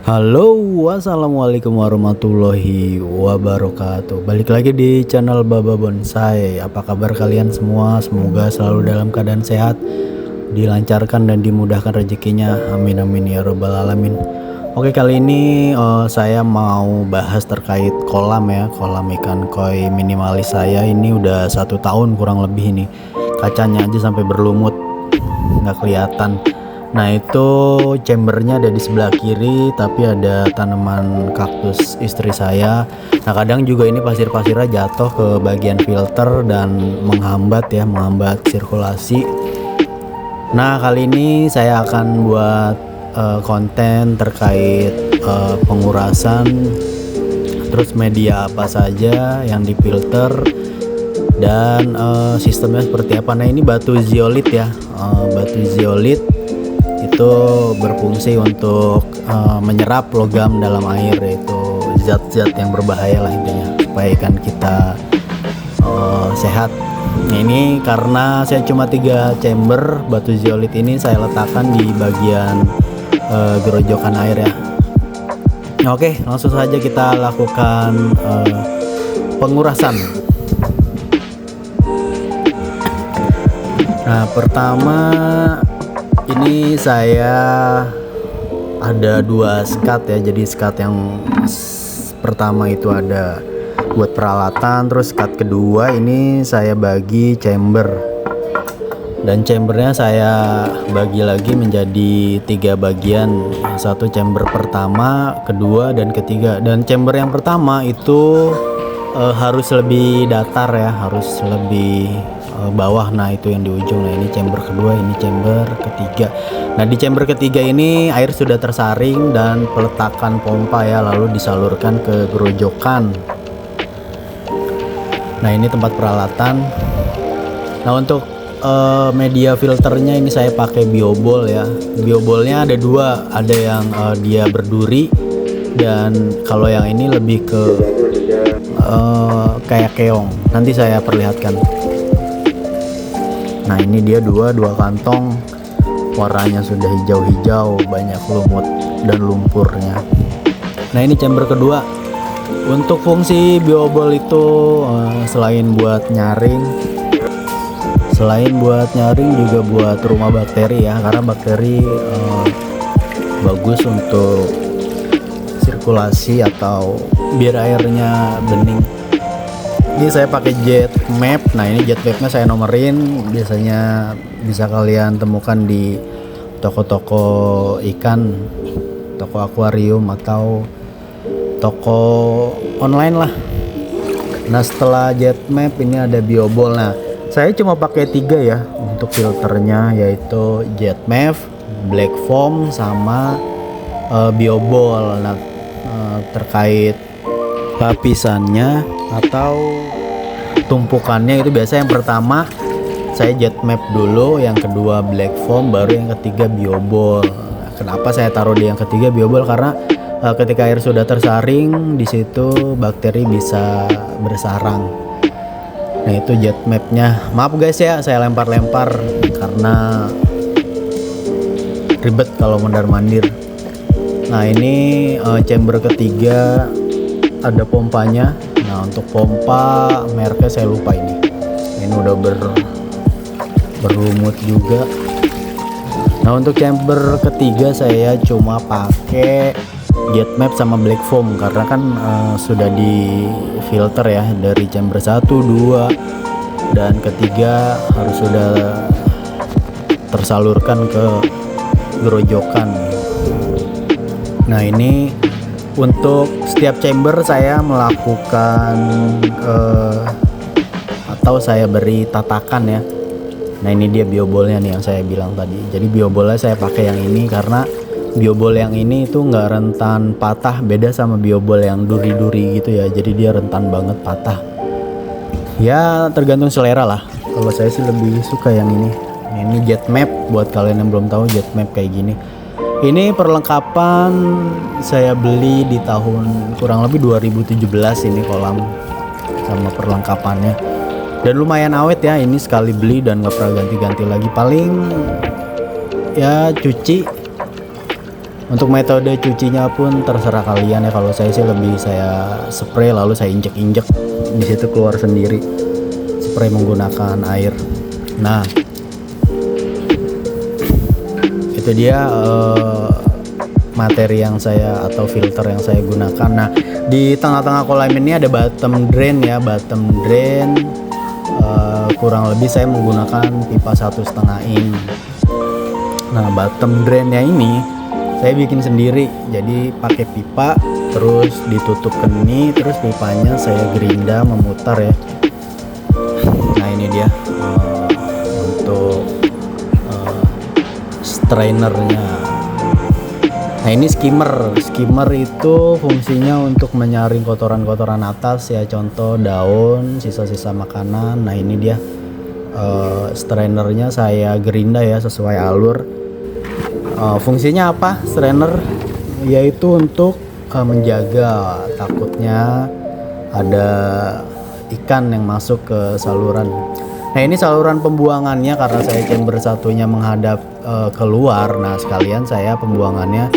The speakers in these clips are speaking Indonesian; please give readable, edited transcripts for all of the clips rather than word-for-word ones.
Halo, wassalamualaikum warahmatullahi wabarakatuh. Balik lagi di channel Baba Bonsai. Apa kabar kalian semua? Semoga selalu dalam keadaan sehat, dilancarkan dan dimudahkan rezekinya. Amin amin ya robbal alamin. Oke, kali ini saya mau bahas terkait kolam ya, kolam ikan koi minimalis saya. Ini udah 1 tahun kurang lebih ini. Kacanya aja sampai berlumut, nggak kelihatan. Nah, itu chambernya ada di sebelah kiri, tapi ada tanaman kaktus istri saya. Nah, kadang juga ini pasir-pasirnya jatuh ke bagian filter dan menghambat sirkulasi. Nah, kali ini saya akan buat konten terkait pengurasan, terus media apa saja yang difilter dan sistemnya seperti apa. Nah, ini batu zeolit ya, batu zeolit itu berfungsi untuk menyerap logam dalam air, yaitu zat-zat yang berbahaya lah intinya, supaya ikan kita sehat. Nah, ini karena saya cuma 3 chamber batu zeolit ini saya letakkan di bagian gerojokan air ya. Oke, langsung saja kita lakukan pengurasan. Nah, pertama ini saya ada 2 skat ya. Jadi skat yang pertama itu ada buat peralatan, terus skat kedua ini saya bagi chamber, dan chambernya saya bagi lagi menjadi 3 bagian. Satu chamber pertama, kedua, dan ketiga. Dan chamber yang pertama itu harus lebih datar ya, harus lebih bawah. Nah, itu yang di ujung. Nah, ini chamber kedua, ini chamber ketiga. Nah, di chamber ketiga ini air sudah tersaring dan peletakan pompa ya, lalu disalurkan ke gerojokan. Nah, ini tempat peralatan. Nah, untuk media filternya ini saya pakai biobol ya. Biobolnya ada 2, ada yang dia berduri, dan kalau yang ini lebih ke kayak keong. Nanti saya perlihatkan. Nah, ini dia dua kantong, warnanya sudah hijau-hijau, banyak lumut dan lumpurnya. Nah, ini chamber kedua. Untuk fungsi biobol itu selain buat nyaring juga buat rumah bakteri ya, karena bakteri bagus untuk sirkulasi atau biar airnya bening. Ini saya pakai jet map. Nah, ini jet mapnya saya nomerin, biasanya bisa kalian temukan di toko-toko ikan, toko akuarium, atau toko online lah. Nah, setelah jet map ini ada biobol. Nah, saya cuma pakai 3 ya untuk filternya, yaitu jet map, black foam, sama biobol. Nah, terkait lapisannya atau tumpukannya itu biasa yang pertama saya jet map dulu, yang kedua black foam, baru yang ketiga biobol. Kenapa saya taruh di yang ketiga biobol? Karena ketika air sudah tersaring di situ bakteri bisa bersarang. Nah, itu jet mapnya. Maaf guys ya, saya lempar-lempar karena ribet kalau mondar-mandir. Nah, ini chamber ketiga ada pompanya. Nah, untuk pompa mereknya saya lupa ini. Ini udah berlumut juga. Nah, untuk chamber ketiga saya cuma pakai jet map sama black foam karena kan sudah di filter ya dari chamber 1, 2, dan ketiga harus sudah tersalurkan ke gerojokan. Nah, ini untuk setiap chamber saya melakukan atau saya beri tatakan ya. Nah, ini dia biobolnya nih yang saya bilang tadi. Jadi biobolnya saya pakai yang ini karena biobol yang ini itu nggak rentan patah, beda sama biobol yang duri-duri gitu ya. Jadi dia rentan banget patah. Ya, tergantung selera lah. Kalau saya sih lebih suka yang ini. Ini jet map, buat kalian yang belum tahu jet map kayak gini. Ini perlengkapan saya beli di tahun kurang lebih 2017 ini kolam sama perlengkapannya. Dan lumayan awet ya, ini sekali beli dan nggak pernah ganti-ganti lagi. Paling ya cuci Untuk metode cucinya pun terserah kalian ya. Kalau saya sih lebih saya spray lalu saya injek-injek, di situ keluar sendiri. Spray menggunakan air. Nah, itu dia materi yang saya atau filter yang saya gunakan. Nah, di tengah-tengah kolam ini ada bottom drain ya, bottom drain. Kurang lebih saya menggunakan pipa 1,5 in. Nah, bottom drainnya ini saya bikin sendiri, jadi pakai pipa terus ditutup keni, terus pipanya saya gerinda memutar ya. Nah, ini dia untuk strainernya. Nah, ini skimmer itu fungsinya untuk menyaring kotoran-kotoran atas ya, contoh daun, sisa-sisa makanan. Nah, ini dia strainernya saya gerinda ya sesuai alur. Fungsinya apa strainer? Yaitu untuk menjaga takutnya ada ikan yang masuk ke saluran. Nah, ini saluran pembuangannya karena saya chamber satunya menghadap keluar. Nah, sekalian saya pembuangannya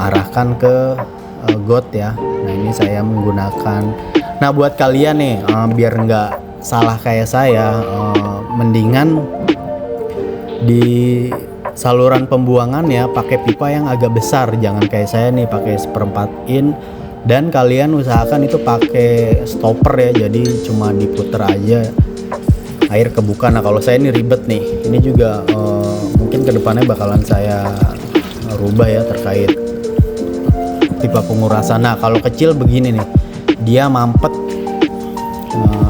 arahkan ke got ya. Nah, ini saya menggunakan. Nah, buat kalian nih biar nggak salah kayak saya, mendingan di saluran pembuangannya pakai pipa yang agak besar, jangan kayak saya nih pakai 1/4 in, dan kalian usahakan itu pakai stopper ya, jadi cuma diputer aja air kebuka. Nah, kalau saya ini ribet nih, ini juga mungkin kedepannya bakalan saya rubah ya terkait pipa pengurasan. Nah, kalau kecil begini nih, dia mampet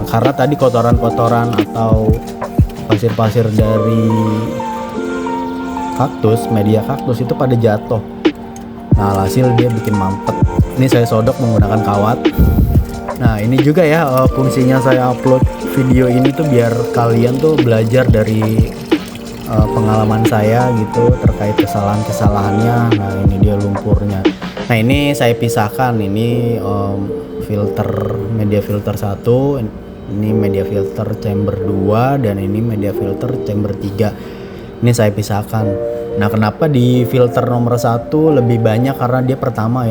karena tadi kotoran-kotoran atau pasir-pasir dari kaktus, media kaktus itu pada jatuh. Nah, hasil dia bikin mampet. Ini saya sodok menggunakan kawat. Nah, ini juga ya fungsinya saya upload video ini tuh biar kalian tuh belajar dari pengalaman saya gitu terkait kesalahan-kesalahannya. Nah, ini dia lumpurnya. Nah, ini saya pisahkan. Ini filter, media filter 1, ini media filter chamber 2, dan ini media filter chamber 3. Ini saya pisahkan. Nah, kenapa di filter nomor 1 lebih banyak? Karena dia pertama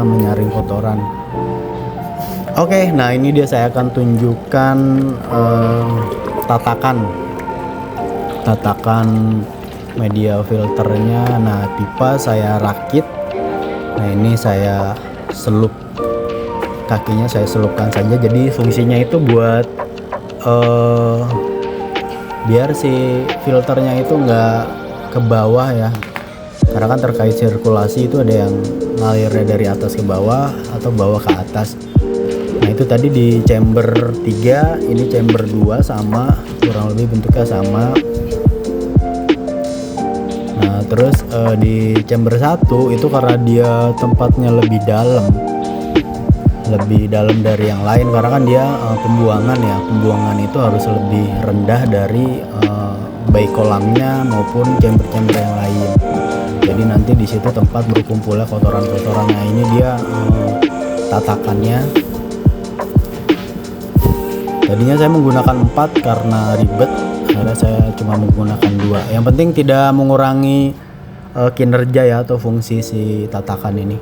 menyaring kotoran. Oke, nah ini dia saya akan tunjukkan tatakan media filternya. Nah, pipa saya rakit. Nah, ini saya selup, kakinya saya selupkan saja. Jadi fungsinya itu buat biar si filternya itu nggak ke bawah ya, karena kan terkait sirkulasi itu ada yang ngalirnya dari atas ke bawah atau bawah ke atas. Nah, itu tadi di chamber 3, ini chamber 2 sama, kurang lebih bentuknya sama. Nah, terus di chamber 1 itu karena dia tempatnya lebih dalam dari yang lain, karena kan dia pembuangan itu harus lebih rendah dari baik kolamnya maupun chamber-chamber yang lain. Jadi nanti di situ tempat berkumpulnya kotoran-kotoran. Nah, ini dia tatakannya. Tadinya saya menggunakan 4 karena ribet, akhirnya saya cuma menggunakan 2. Yang penting tidak mengurangi kinerja ya atau fungsi si tatakan ini.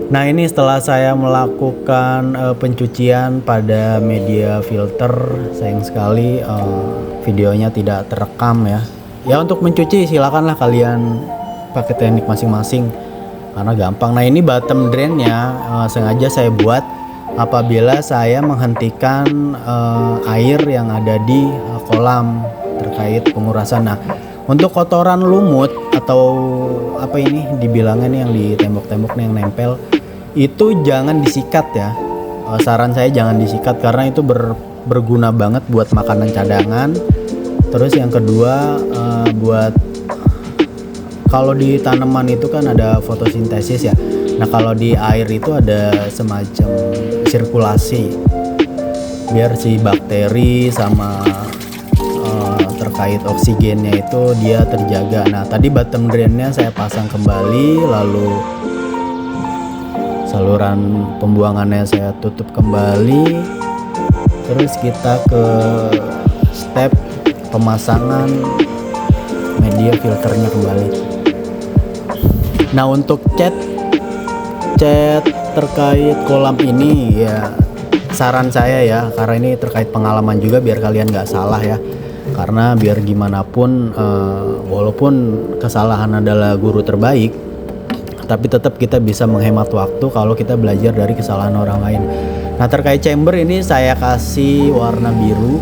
Nah, ini setelah saya melakukan pencucian pada media filter, sayang sekali videonya tidak terekam ya. Ya, untuk mencuci silakanlah kalian pakai teknik masing-masing karena gampang. Nah, ini bottom drainnya sengaja saya buat apabila saya menghentikan air yang ada di kolam terkait pengurasan. Nah, untuk kotoran lumut atau apa ini dibilangnya nih yang di tembok-tembok nih yang nempel, itu jangan disikat ya. Saran saya jangan disikat karena itu berguna banget buat makanan cadangan. Terus yang kedua buat kalau di tanaman itu kan ada fotosintesis ya. Nah, kalau di air itu ada semacam sirkulasi biar si bakteri sama terkait oksigennya itu dia terjaga. Nah, tadi bottom drainnya saya pasang kembali, lalu saluran pembuangannya saya tutup kembali. Terus kita ke step pemasangan media filternya kembali. Nah, untuk cat terkait kolam ini ya, saran saya ya, karena ini terkait pengalaman juga biar kalian nggak salah ya, karena biar gimana pun walaupun kesalahan adalah guru terbaik, tapi tetap kita bisa menghemat waktu kalau kita belajar dari kesalahan orang lain. Nah, terkait chamber ini saya kasih warna biru.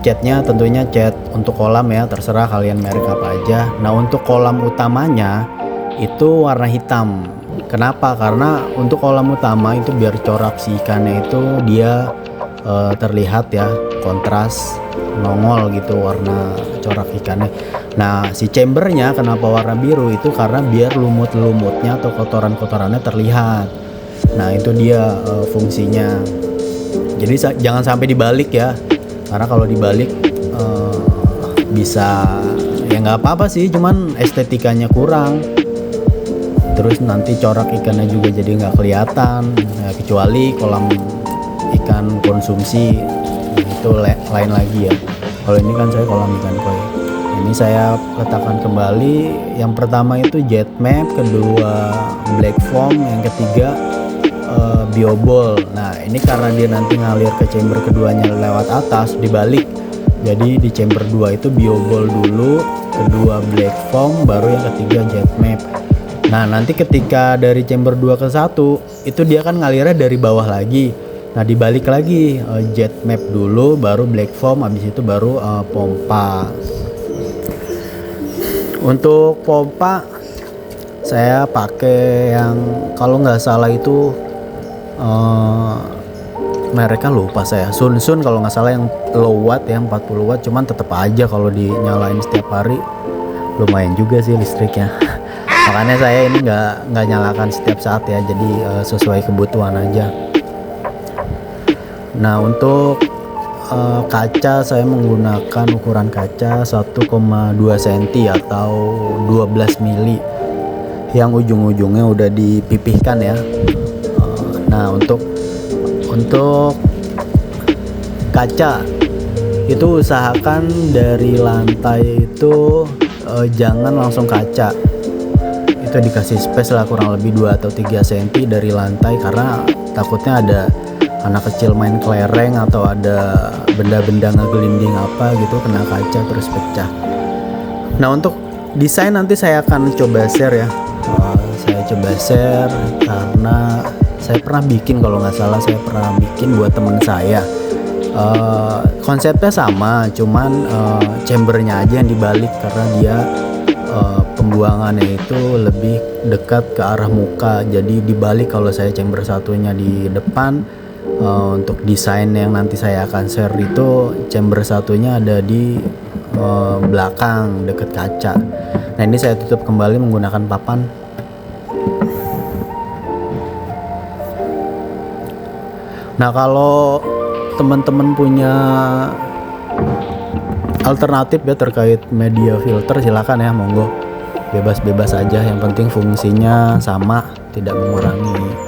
Catnya tentunya cat untuk kolam ya, terserah kalian merek apa aja. Nah, untuk kolam utamanya itu warna hitam. Kenapa? Karena untuk kolam utama itu biar corak si ikannya itu dia terlihat ya, kontras, nongol gitu warna corak ikannya. Nah, si chambernya kenapa warna biru itu karena biar lumut-lumutnya atau kotoran-kotorannya terlihat. Nah, itu dia fungsinya. Jadi jangan sampai dibalik ya, karena kalau dibalik bisa ya nggak apa-apa sih, cuman estetikanya kurang. Terus nanti corak ikannya juga jadi nggak kelihatan, ya, kecuali kolam ikan konsumsi itu lain lagi ya. Kalau ini kan saya kolam ikan koi. Ini saya letakkan kembali. Yang pertama itu jet map, kedua black foam, yang ketiga bioball. Nah, ini karena dia nanti ngalir ke chamber keduanya lewat atas dibalik. Jadi di chamber 2 itu bioball dulu, kedua black foam, baru yang ketiga jet map. Nah, nanti ketika dari chamber 2 ke 1 itu dia kan ngalirnya dari bawah lagi. Nah, dibalik lagi jet map dulu, baru black foam, habis itu baru pompa. Untuk pompa saya pakai yang kalau nggak salah itu mereknya lupa saya, Sun kalau nggak salah, yang low watt ya, 40 watt, cuman tetap aja kalau dinyalain setiap hari lumayan juga sih listriknya. Makanya saya ini nggak nyalakan setiap saat ya, jadi sesuai kebutuhan aja. Nah, untuk kaca saya menggunakan ukuran kaca 1,2 cm atau 12 mili yang ujung-ujungnya udah dipipihkan ya. Nah, untuk kaca itu usahakan dari lantai itu jangan langsung kaca. Itu dikasih space lah kurang lebih 2 atau 3 cm dari lantai, karena takutnya ada anak kecil main kelereng atau ada benda-benda ngegelinding apa gitu kena kaca terus pecah. Nah, untuk desain nanti saya akan coba share ya. Saya coba share karena saya pernah bikin, kalau nggak salah saya pernah bikin buat temen saya. Konsepnya sama, cuman chambernya aja yang dibalik karena dia pembuangannya itu lebih dekat ke arah muka. Jadi dibalik kalau saya chamber satunya di depan. Untuk desain yang nanti saya akan share itu chamber satunya ada di belakang dekat kaca. Nah, ini saya tutup kembali menggunakan papan. Nah, kalau teman-teman punya alternatif ya terkait media filter, silakan ya, monggo, bebas-bebas aja, yang penting fungsinya sama, tidak mengurangi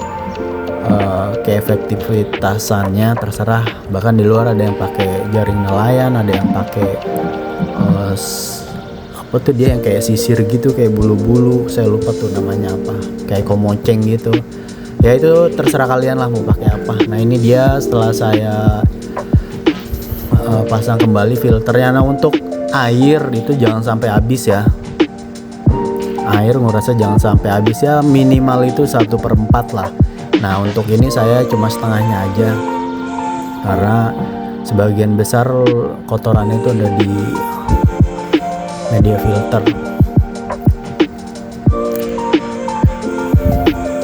keefektivitasannya, terserah. Bahkan di luar ada yang pakai jaring nelayan, ada yang pakai apa tuh dia yang kayak sisir gitu, kayak bulu-bulu, saya lupa tuh namanya apa, kayak komoceng gitu ya. Itu terserah kalian lah mau pakai apa. Nah, ini dia setelah saya pasang kembali filternya. Nah, untuk air itu jangan sampai habis ya, air ngurasnya jangan sampai habis ya, minimal itu 1/4 lah. Nah, untuk ini saya cuma setengahnya aja karena sebagian besar kotorannya itu ada di media filter.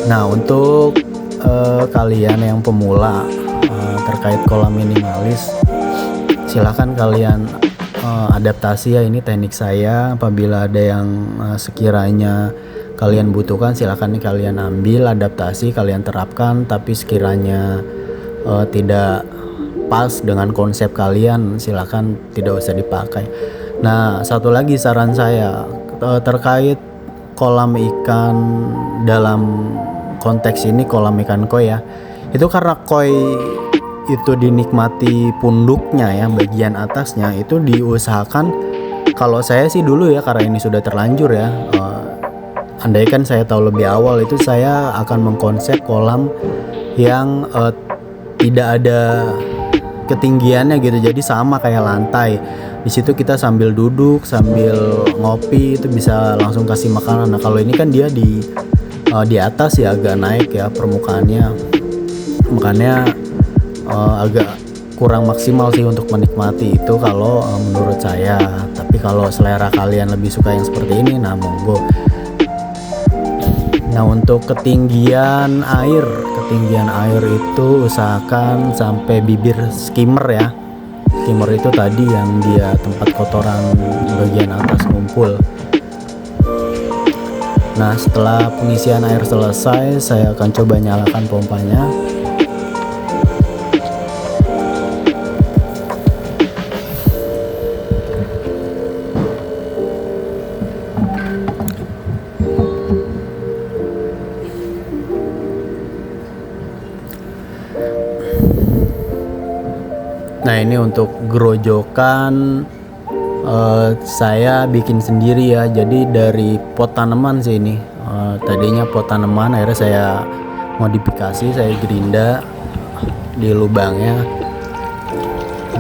Nah, untuk kalian yang pemula terkait kolam minimalis, silahkan kalian adaptasi ya, ini teknik saya. Apabila ada yang sekiranya kalian butuhkan, silakan nih kalian ambil, adaptasi, kalian terapkan. Tapi sekiranya tidak pas dengan konsep kalian, silakan tidak usah dipakai. Nah, satu lagi saran saya terkait kolam ikan, dalam konteks ini kolam ikan koi ya, itu karena koi itu dinikmati punduknya ya, bagian atasnya itu diusahakan, kalau saya sih dulu ya, karena ini sudah terlanjur ya, andaikan saya tahu lebih awal itu saya akan mengkonsep kolam yang tidak ada ketinggiannya gitu, jadi sama kayak lantai. Di situ kita sambil duduk sambil ngopi itu bisa langsung kasih makanan. Nah kalau ini kan dia di atas ya, agak naik ya permukaannya, makanya agak kurang maksimal sih untuk menikmati itu kalau menurut saya. Tapi kalau selera kalian lebih suka yang seperti ini, nah monggo. Nah untuk ketinggian air itu usahakan sampai bibir skimmer ya. Skimmer itu tadi yang dia tempat kotoran bagian atas ngumpul. Nah setelah pengisian air selesai, saya akan coba nyalakan pompanya. Nah ini untuk gerojokan saya bikin sendiri ya, jadi dari pot tanaman sih ini. Tadinya pot tanaman, akhirnya saya modifikasi, saya gerinda di lubangnya,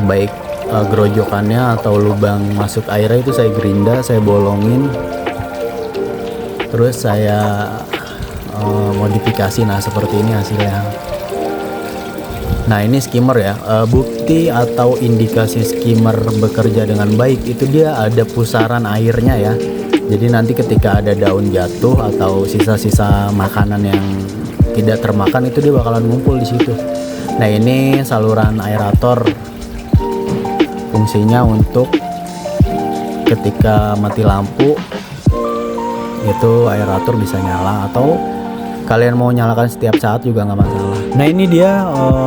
baik gerojokannya atau lubang masuk airnya itu saya gerinda, saya bolongin, terus saya modifikasi. Nah seperti ini hasilnya. Nah ini skimmer ya, bukti atau indikasi skimmer bekerja dengan baik itu dia ada pusaran airnya ya. Jadi nanti ketika ada daun jatuh atau sisa-sisa makanan yang tidak termakan itu dia bakalan ngumpul di situ. Nah ini saluran aerator, fungsinya untuk ketika mati lampu itu aerator bisa nyala, atau kalian mau nyalakan setiap saat juga nggak masalah. Nah ini dia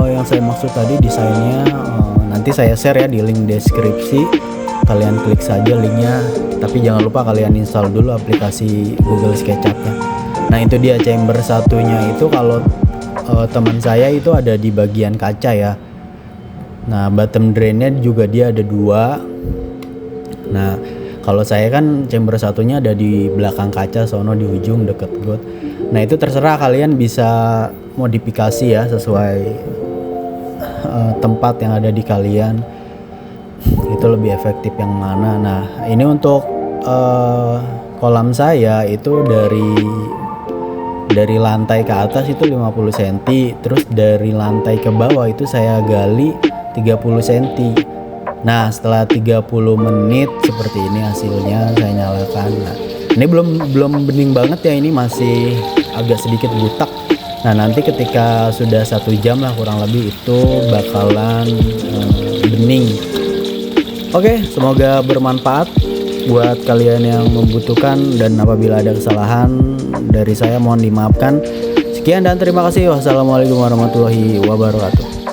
yang saya maksud tadi desainnya. Nanti saya share ya di link deskripsi, kalian klik saja linknya, tapi jangan lupa kalian install dulu aplikasi Google SketchUp-nya. Nah itu dia chamber satunya itu, kalau teman saya itu ada di bagian kaca ya. Nah bottom drainnya juga dia ada 2. Nah kalau saya kan chamber satunya ada di belakang kaca sono di ujung deket got. Nah itu terserah kalian bisa modifikasi ya sesuai tempat yang ada di kalian, itu lebih efektif yang mana. Nah ini untuk kolam saya itu dari lantai ke atas itu 50 cm, terus dari lantai ke bawah itu saya gali 30 cm. Nah setelah 30 menit seperti ini hasilnya, saya nyalakan. Nah ini belum bening banget ya, ini masih agak sedikit butak. Nah nanti ketika sudah 1 jam lah kurang lebih itu bakalan bening. Oke, semoga bermanfaat buat kalian yang membutuhkan, dan apabila ada kesalahan dari saya mohon dimaafkan. Sekian dan terima kasih. Wassalamualaikum warahmatullahi wabarakatuh.